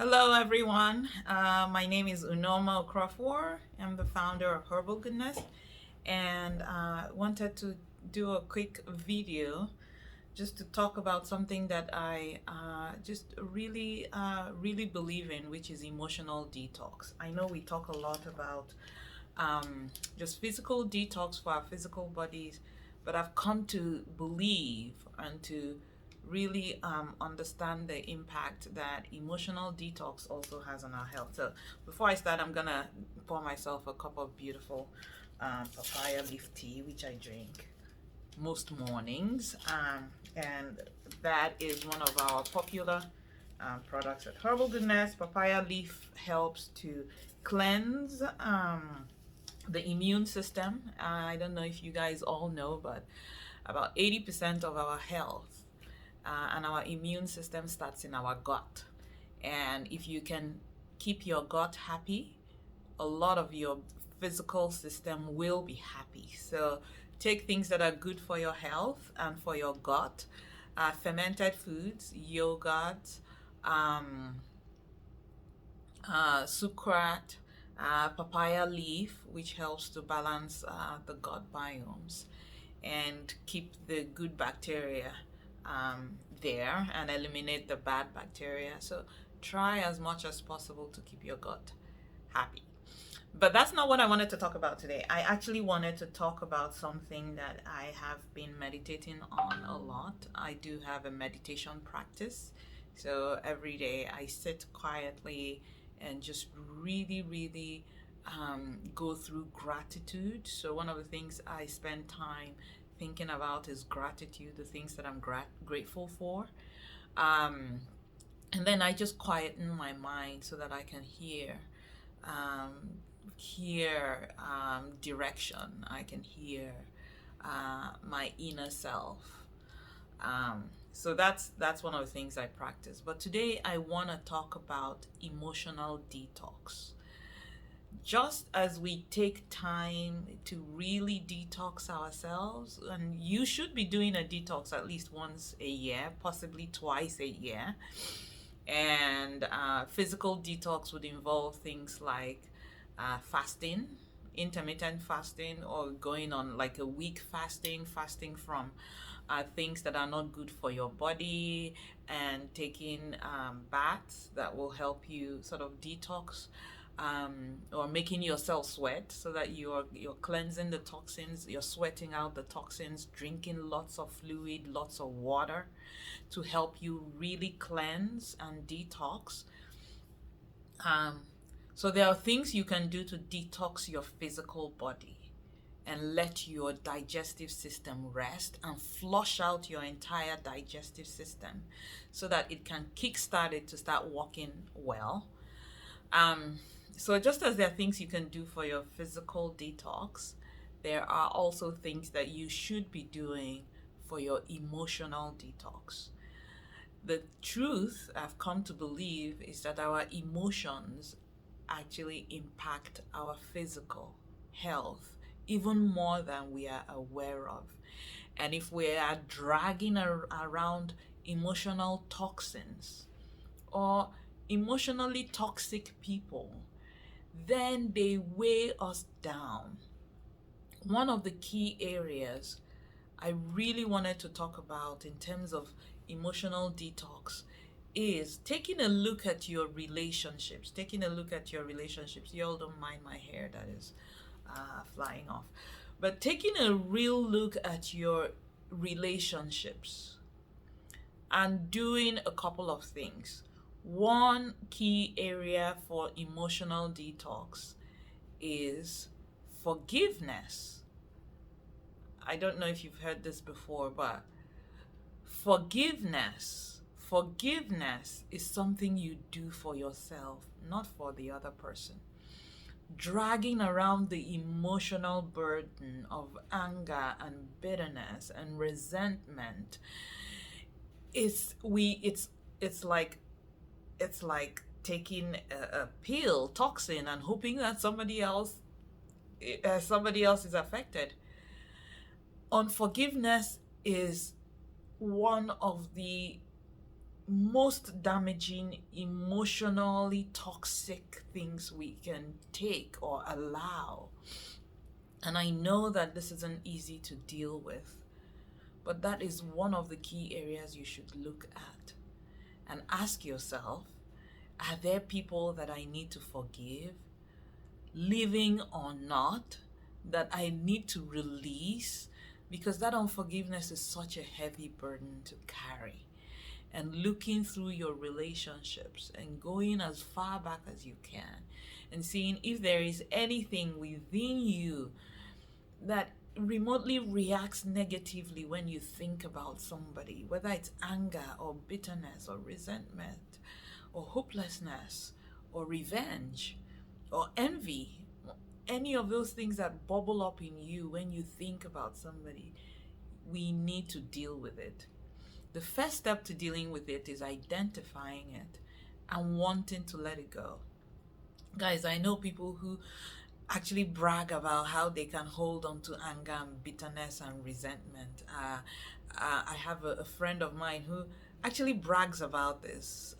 Hello, everyone. My name is Unoma Okrafor. I'm the founder of Herbal Goodness, and wanted to do a quick video just to talk about something that I just really believe in, which is emotional detox. I know we talk a lot about just physical detox for our physical bodies, but I've come to believe and to really understand the impact that emotional detox also has on our health. So before I start, I'm gonna pour myself a cup of beautiful papaya leaf tea, which I drink most mornings, and that is one of our popular products at Herbal Goodness. Papaya leaf helps to cleanse the immune system. I don't know if you guys all know, but about 80% of our health and our immune system starts in our gut. And if you can keep your gut happy, a lot of your physical system will be happy. So take things that are good for your health and for your gut. Fermented foods, yogurt, um, sucrat, papaya leaf, which helps to balance the gut biomes and keep the good bacteria there and eliminate the bad bacteria. So try as much as possible to keep your gut happy. But that's not what I wanted to talk about today. I actually wanted to talk about something that I have been meditating on a lot. I do have a meditation practice. So every day I sit quietly and just really go through gratitude. So one of the things I spend time thinking about is gratitude, the things that I'm grateful for. Um, and then I just quieten my mind so that I can um, hear direction. I can hear my inner self. So that's one of the things I practice. But today I want to talk about emotional detox. Just as we take time to really detox ourselves, and you should be doing a detox at least once a year, possibly twice a year. And physical detox would involve things like fasting, intermittent fasting, or going on like a week fasting from things that are not good for your body, and taking baths that will help you sort of detox, or making yourself sweat so that you're cleansing the toxins, you're sweating out the toxins, drinking lots of fluid, lots of water to help you really cleanse and detox. Um, so there are things you can do to detox your physical body and let your digestive system rest and flush out your entire digestive system so that it can kickstart it to start working well. Um, so just as there are things you can do for your physical detox, there are also things that you should be doing for your emotional detox. The truth I've come to believe is that our emotions actually impact our physical health even more than we are aware of. And if we are dragging around emotional toxins or emotionally toxic people, then they weigh us down. One of the key areas I really wanted to talk about in terms of emotional detox is taking a look at your relationships. Taking a look at your relationships. You all don't mind my hair that is flying off. But taking a real look at your relationships and doing a couple of things. One key area for emotional detox is forgiveness. I don't know if you've heard this before, but forgiveness is something you do for yourself, not for the other person. Dragging around the emotional burden of anger and bitterness and resentment it's like taking a pill toxin and hoping that somebody else is affected. Unforgiveness is one of the most damaging, emotionally toxic things we can take or allow. And I know that this isn't easy to deal with, but that is one of the key areas you should look at and ask yourself, are there people that I need to forgive, living or not, that I need to release? Because that unforgiveness is such a heavy burden to carry. And looking through your relationships and going as far back as you can and seeing if there is anything within you that remotely reacts negatively when you think about somebody, whether it's anger or bitterness or resentment or hopelessness or revenge or envy, any of those things that bubble up in you when you think about somebody. We need to deal with it. The first step to dealing with it is identifying it and wanting to let it go. Guys, I know people who actually brag about how they can hold on to anger and bitterness and resentment. I have a friend of mine who actually brags about this.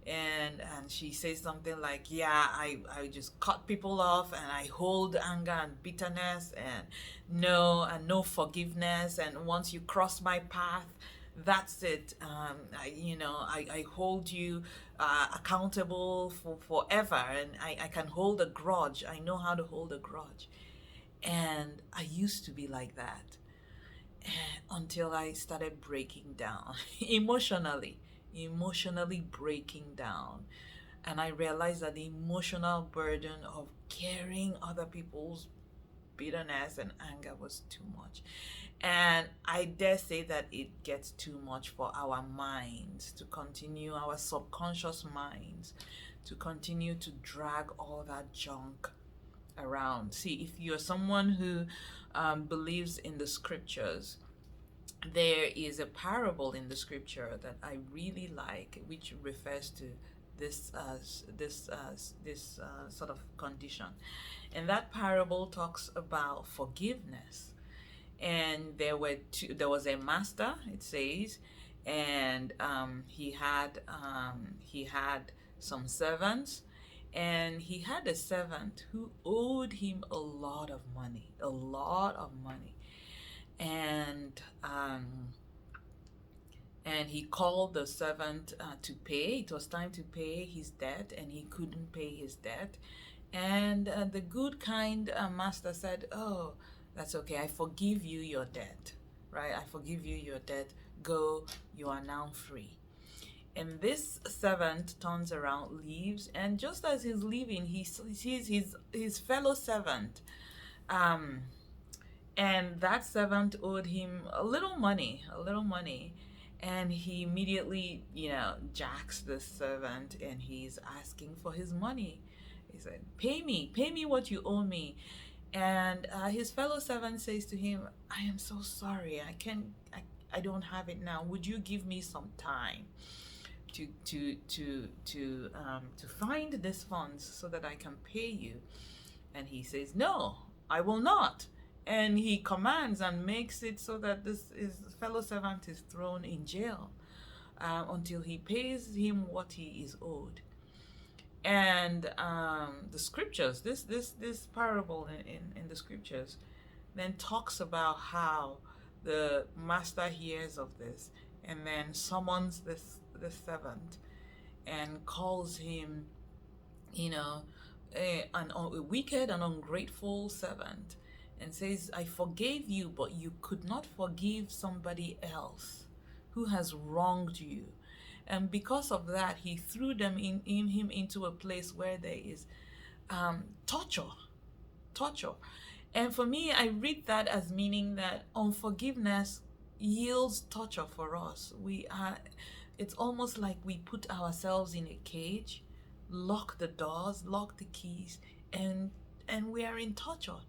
And she says something like, yeah, I just cut people off and I hold anger and bitterness and no forgiveness, and once you cross my path, that's it. I hold you accountable for forever, and I can hold a grudge. I know how to hold a grudge. And I used to be like that until I started breaking down emotionally breaking down. And I realized that the emotional burden of carrying other people's bitterness and anger was too much. And I dare say that it gets too much for our minds to continue, our subconscious minds, to continue to drag all that junk around. See, if you're someone who believes in the scriptures, there is a parable in the scripture that I really like, which refers to this sort of condition. And that parable talks about forgiveness. And there was a master, it says, and he had some servants, and he had a servant who owed him a lot of money, and he called the servant to pay. It was time to pay his debt, and he couldn't pay his debt. And the good, kind master said, "Oh, that's okay. I forgive you your debt, right? I forgive you your debt. Go, you are now free." And this servant turns around, leaves, and just as he's leaving, he sees his fellow servant. And that servant owed him a little money. And he immediately, jacks the servant, and he's asking for his money. He said, pay me what you owe me. And his fellow servant says to him, "I am so sorry. I don't have it now. Would you give me some time to find this funds so that I can pay you?" And he says, "No, I will not." And he commands and makes it so that his fellow servant is thrown in jail until he pays him what he is owed. And the scriptures, this parable in the scriptures, then talks about how the master hears of this and then summons this servant and calls him, a wicked and ungrateful servant, and says, "I forgave you, but you could not forgive somebody else who has wronged you." And because of that, he threw him into a place where there is torture. And for me, I read that as meaning that unforgiveness yields torture for us. It's almost like we put ourselves in a cage, lock the doors, lock the keys, and we are in torture.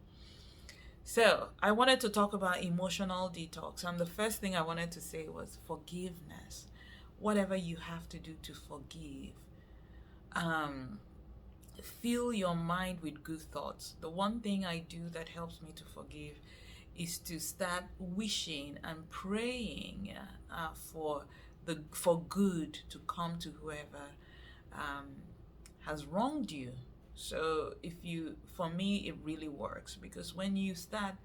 So I wanted to talk about emotional detox, and the first thing I wanted to say was forgiveness. Whatever you have to do to forgive, fill your mind with good thoughts. The one thing I do that helps me to forgive is to start wishing and praying for the for good to come to whoever um, has wronged you. So if you, for me, it really works, because when you start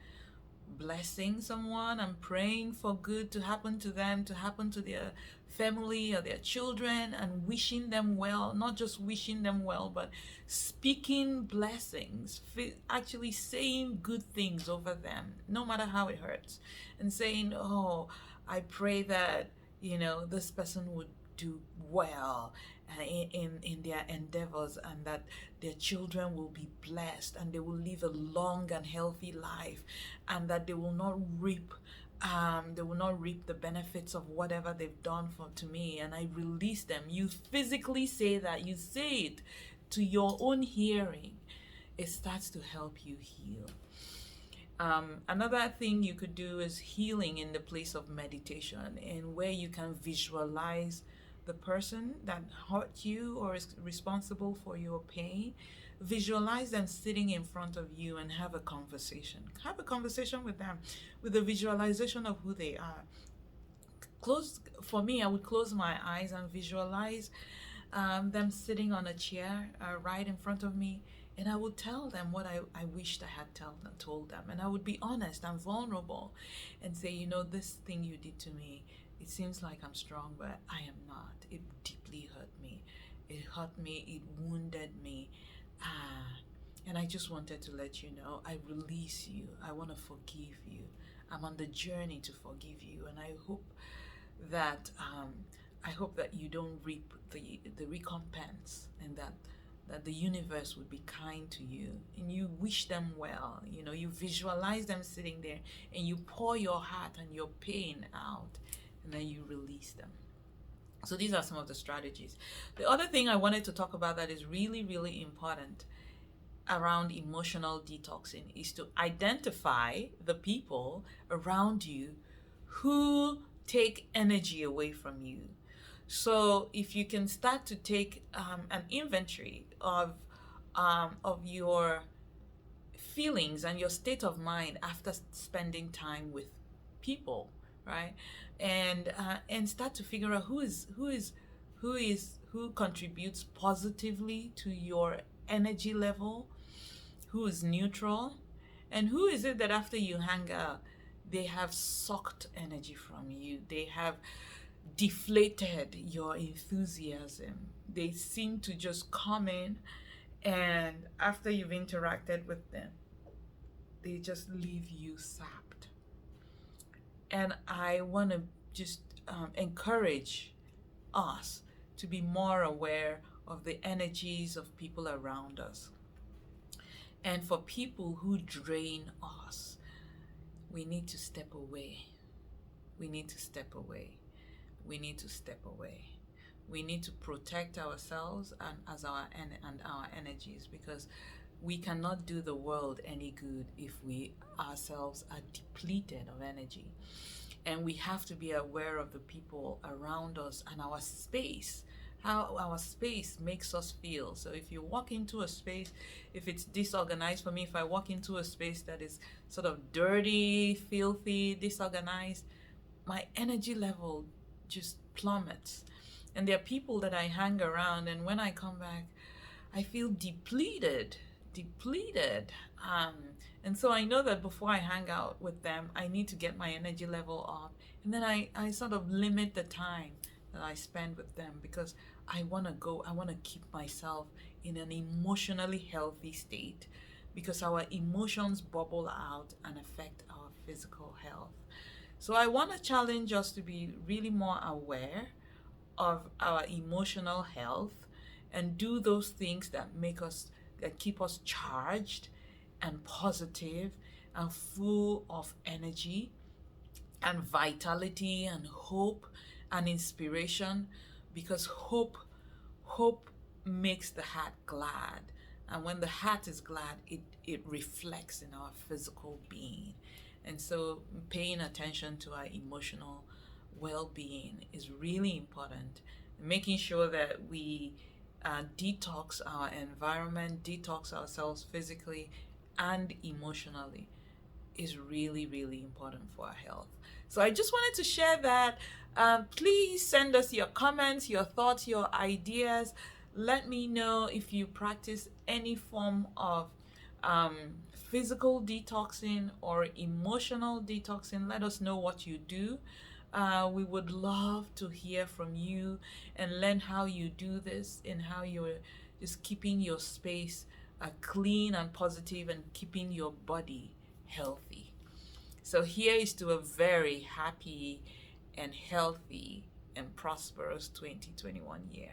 blessing someone and praying for good to happen to them, to happen to their family or their children, and wishing them well, not just wishing them well, but speaking blessings, actually saying good things over them, no matter how it hurts, and saying, oh, I pray that, this person would do well in their endeavors, and that their children will be blessed, and they will live a long and healthy life, and that they will not reap the benefits of whatever they've done to me, and I release them. You physically say that, you say it to your own hearing. It starts to help you heal. Another thing you could do is healing in the place of meditation, and where you can visualize the person that hurt you or is responsible for your pain. Visualize them sitting in front of you and have a conversation. Have a conversation with them with a visualization of who they are. For me, I would close my eyes and visualize them sitting on a chair right in front of me, and I would tell them what I wished I had told them. And I would be honest and vulnerable and say, this thing you did to me, it seems like I'm strong, but I am not. It deeply hurt me. It hurt me. It wounded me. And I just wanted to let you know, I release you. I want to forgive you. I'm on the journey to forgive you. And I hope that you don't reap the recompense, and that the universe would be kind to you, and you wish them well. You visualize them sitting there, and you pour your heart and your pain out, and then you release them. So these are some of the strategies. The other thing I wanted to talk about that is really, really important around emotional detoxing is to identify the people around you who take energy away from you. So if you can start to take an inventory of your feelings and your state of mind after spending time with people, right? And start to figure out who contributes positively to your energy level, who is neutral, and who is it that after you hang out, they have sucked energy from you. They have deflated your enthusiasm. They seem to just come in, and after you've interacted with them, they just leave you sapped. And I want to just encourage us to be more aware of the energies of people around us. And for people who drain us, we need to step away. We need to step away. We need to step away. We need to protect ourselves and our energies, because we cannot do the world any good if we ourselves are depleted of energy. And we have to be aware of the people around us and our space, how our space makes us feel. So if you walk into a space, if it's disorganized, for me, if I walk into a space that is sort of dirty, filthy, disorganized, my energy level just plummets. And there are people that I hang around, and when I come back, I feel depleted. And so I know that before I hang out with them, I need to get my energy level up. And then I sort of limit the time that I spend with them, because I want to keep myself in an emotionally healthy state, because our emotions bubble out and affect our physical health. So I want to challenge us to be really more aware of our emotional health and do those things that keep us charged and positive and full of energy and vitality and hope and inspiration, because hope makes the heart glad, and when the heart is glad, it reflects in our physical being. And so paying attention to our emotional well-being is really important. Making sure that we detox our environment, detox ourselves physically and emotionally is really, really important for our health. So I just wanted to share that. Please send us your comments, your thoughts, your ideas. Let me know if you practice any form of um, physical detoxing or emotional detoxing. Let us know what you do. We would love to hear from you and learn how you do this and how you're just keeping your space clean and positive and keeping your body healthy. So here is to a very happy and healthy and prosperous 2021 year.